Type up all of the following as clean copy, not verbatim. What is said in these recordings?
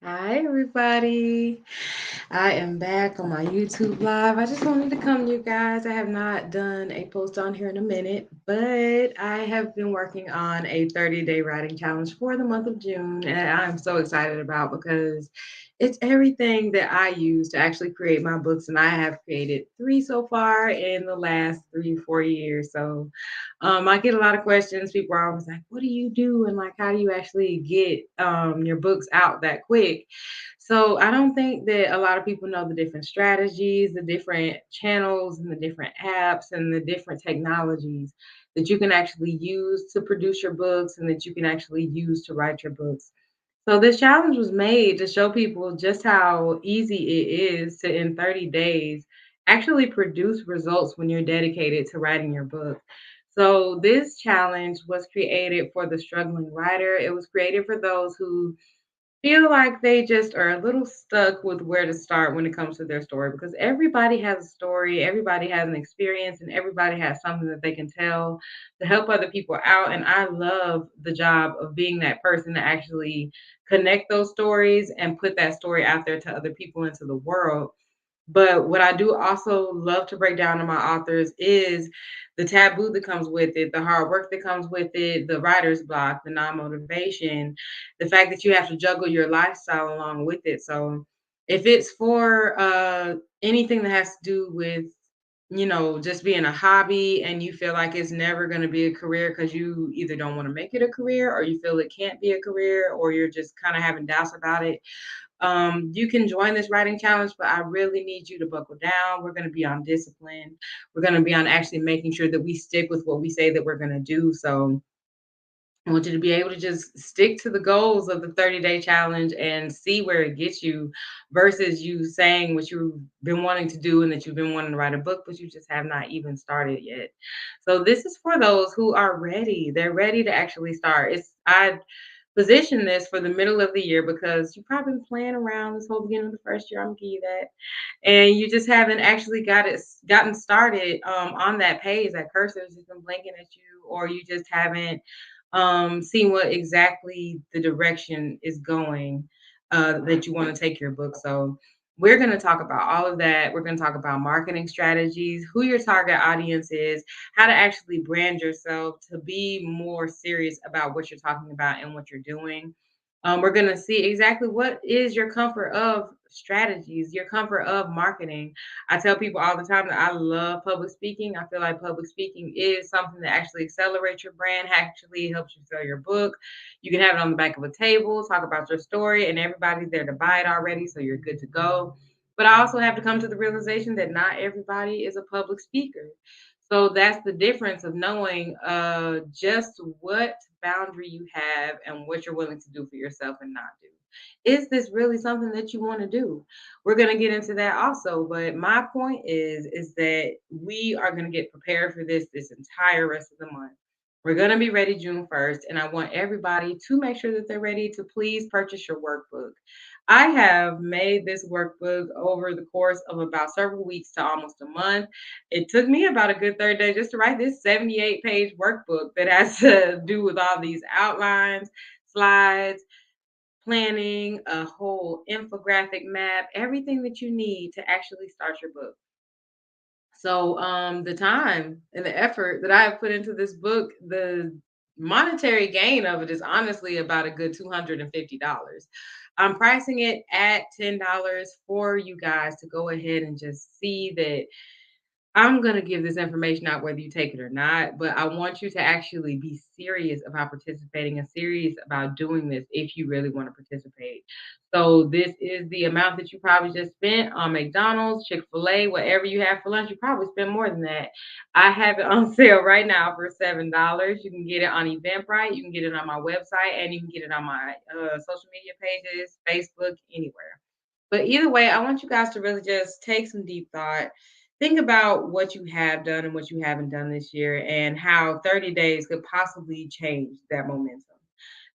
Hi, everybody. I am back on my YouTube live. I just wanted to come to you guys. I have not done a post on here in a minute, but I have been working on a 30-day writing challenge for the month of June, and I'm so excited about because it's everything that I use to actually create my books, and I have created three so far in the last 3, 4 years. So I get a lot of questions. People are always like, "What do you do?" And like, "How do you actually get your books out that quick?" So I don't think that a lot of people know the different strategies, the different channels, and the different apps, and the different technologies that you can actually use to produce your books and that you can actually use to write your books. So this challenge was made to show people just how easy it is to, in 30 days, actually produce results when you're dedicated to writing your book. So this challenge was created for the struggling writer. It was created for those who feel like they just are a little stuck with where to start when it comes to their story because everybody has a story, everybody has an experience, and everybody has something that they can tell to help other people out. And I love the job of being that person to actually connect those stories and put that story out there to other people into the world. But what I do also love to break down to my authors is the taboo that comes with it, the hard work that comes with it, the writer's block, the non-motivation, the fact that you have to juggle your lifestyle along with it. So if it's for anything that has to do with, just being a hobby and you feel like it's never going to be a career because you either don't want to make it a career or you feel it can't be a career or you're just kind of having doubts about it, you can join this writing challenge, but I really need you to buckle down. We're going to be on discipline. We're going to be on actually making sure that we stick with what we say that we're going to do. So I want you to be able to just stick to the goals of the 30-day challenge and see where it gets you versus you saying what you've been wanting to do and that you've been wanting to write a book, but you just have not even started yet. So this is for those who are ready. They're ready to actually start. I position this for the middle of the year because you've probably been playing around this whole beginning of the first year. I'm gonna give you that, and you just haven't actually gotten started on that page. That cursor has just been blinking at you, or you just haven't seen what exactly the direction is going that you want to take your book. So we're going to talk about all of that. We're going to talk about marketing strategies, who your target audience is, how to actually brand yourself to be more serious about what you're talking about and what you're doing. We're going to see exactly what is your comfort of strategies, your comfort of marketing. I tell people all the time that I love public speaking. I feel like public speaking is something that actually accelerates your brand, actually helps you sell your book. You can have it on the back of a table, talk about your story, and everybody's there to buy it already, so you're good to go. But I also have to come to the realization that not everybody is a public speaker. So that's the difference of knowing just what boundary you have and what you're willing to do for yourself and not do. Is this really something that you want to do? We're going to get into that also, but my point is that we are going to get prepared for this entire rest of the month. We're going to be ready June 1st, and I want everybody to make sure that they're ready to please purchase your workbook. I have made this workbook over the course of about several weeks to almost a month. It took me about a good 30 days just to write this 78-page workbook that has to do with all these outlines, slides, planning, a whole infographic map, everything that you need to actually start your book. So the time and the effort that I have put into this book, the monetary gain of it is honestly about a good $250. I'm pricing it at $10 for you guys to go ahead and just see that I'm gonna give this information out whether you take it or not, but I want you to actually be serious about participating and serious about doing this if you really want to participate. So this is the amount that you probably just spent on McDonald's, Chick-fil-A, whatever you have for lunch. You probably spend more than that. I have it on sale right now for $7. You can get it on Eventbrite, you can get it on my website, and you can get it on my social media pages, Facebook, anywhere. But either way, I want you guys to really just take some deep thought. Think about what you have done and what you haven't done this year and how 30 days could possibly change that momentum.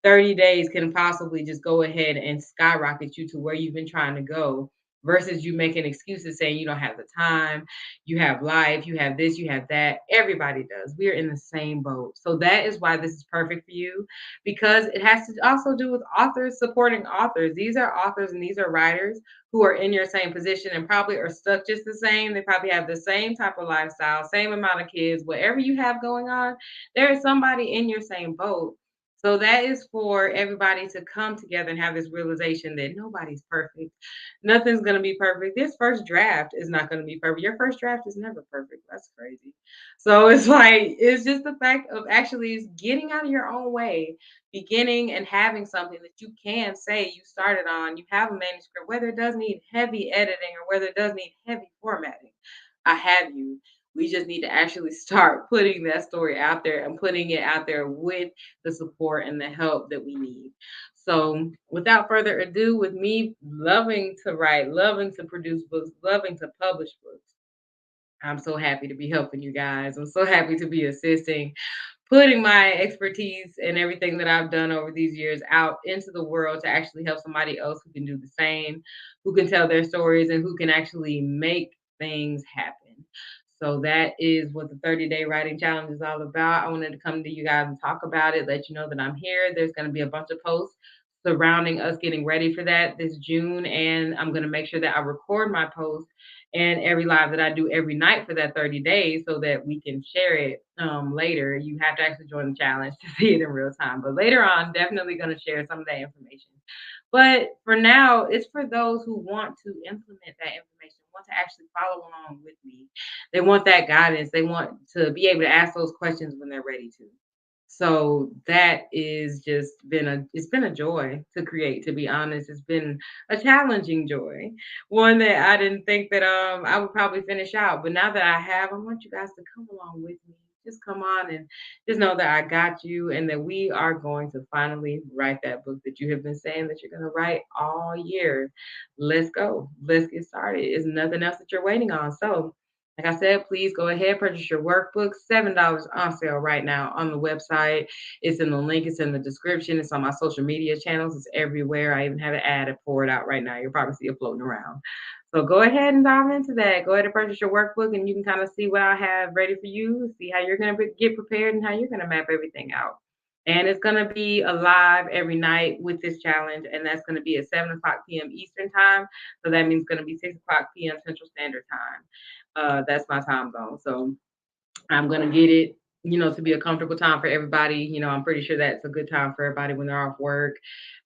30 days can possibly just go ahead and skyrocket you to where you've been trying to go versus you making excuses saying you don't have the time, you have life, you have this, you have that. Everybody does. We are in the same boat. So that is why this is perfect for you, because it has to also do with authors supporting authors. These are authors and these are writers who are in your same position and probably are stuck just the same. They probably have the same type of lifestyle, same amount of kids, whatever you have going on. There is somebody in your same boat. So that is for everybody to come together and have this realization that nobody's perfect. Nothing's going to be perfect. This first draft is not going to be perfect. Your first draft is never perfect. That's crazy. So it's like, it's just the fact of actually getting out of your own way, beginning and having something that you can say you started on. You have a manuscript, whether it does need heavy editing or whether it does need heavy formatting. I have you. We just need to actually start putting that story out there and putting it out there with the support and the help that we need. So, without further ado, with me loving to write, loving to produce books, loving to publish books, I'm so happy to be helping you guys. I'm so happy to be assisting, putting my expertise and everything that I've done over these years out into the world to actually help somebody else who can do the same, who can tell their stories, and who can actually make things happen. So that is what the 30-day writing challenge is all about. I wanted to come to you guys and talk about it, let you know that I'm here. There's going to be a bunch of posts surrounding us getting ready for that this June, and I'm going to make sure that I record my posts and every live that I do every night for that 30 days so that we can share it later. You have to actually join the challenge to see it in real time. But later on, definitely going to share some of that information. But for now, it's for those who want to implement that information, want to actually follow along with me. They want that guidance. They want to be able to ask those questions when they're ready to. So that is just been a joy to create, to be honest. It's been a challenging joy. One that I didn't think that I would probably finish out. But now that I have, I want you guys to come along with me. Just come on and just know that I got you and that we are going to finally write that book that you have been saying that you're going to write all year. Let's go. Let's get started. It's nothing else that you're waiting on. So like I said, please go ahead, purchase your workbook. $7 on sale right now on the website. It's in the link, it's in the description, it's on my social media channels, it's everywhere. I even have an ad for it out right now. You'll probably see it floating around. So go ahead and dive into that. Go ahead and purchase your workbook, and you can kind of see what I have ready for you, see how you're going to get prepared and how you're going to map everything out. And it's going to be alive every night with this challenge, and that's going to be at 7 o'clock p.m. Eastern Time. So that means it's going to be 6 o'clock p.m. Central Standard Time. That's my time zone. So I'm gonna get it, to be a comfortable time for everybody. I'm pretty sure that's a good time for everybody when they're off work,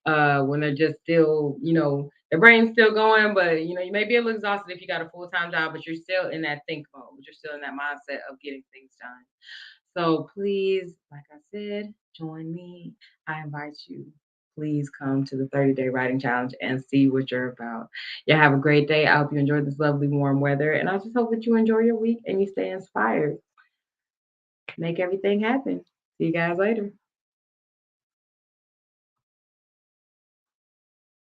when they're just still, their brain's still going, but you may be a little exhausted if you got a full-time job, but you're still in that think mode. You're still in that mindset of getting things done. So please, like I said, join me. I invite you. Please come to the 30-day writing challenge and see what you're about. Yeah, have a great day. I hope you enjoyed this lovely warm weather. And I just hope that you enjoy your week and you stay inspired. Make everything happen. See you guys later.